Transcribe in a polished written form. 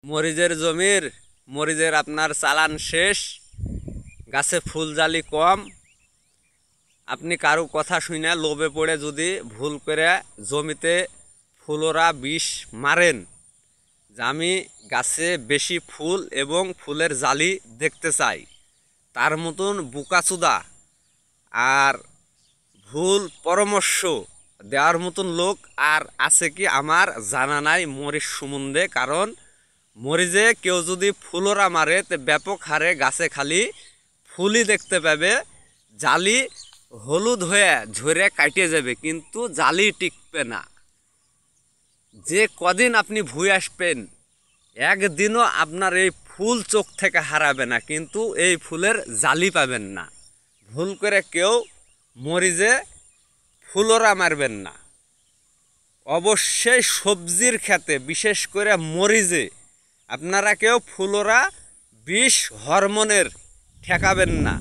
মরিচের জমির মরিচের আপনার চালান শেষ, গাছে ফুল জালি কম। আপনি কারো কথা শুনে লোভে পড়ে যদি ভুল করে জমিতে ফুলরা বিষ মারেন যে আমি গাছে বেশি ফুল এবং ফুলের জালি দেখতে চাই, তার মতন বুকাচুদা আর ভুল পরামর্শ দেওয়ার মতন লোক আর আছে কি আমার জানা নাই মরিচ সম্বন্ধে। কারণ মরিচে কেউ যদি ফুলরা মারে তো ব্যাপক হারে গাছে খালি ফুলই দেখতে পাবে, জালি হলুদ হয়ে ঝরে কাটিয়ে যাবে কিন্তু জালি টিকবে না। যে কদিন আপনি ভুই আসবেন একদিনও আপনার এই ফুল চোখ থেকে হারাবে না, কিন্তু এই ফুলের জালি পাবেন না। ভুল করে কেউ মরিচে ফুলরা মারবেন না। অবশ্যই সবজির ক্ষেতে বিশেষ করে মরিচে আপনারা কেউ ফুলরা বিষ হরমোনের ঠেকাবেন না।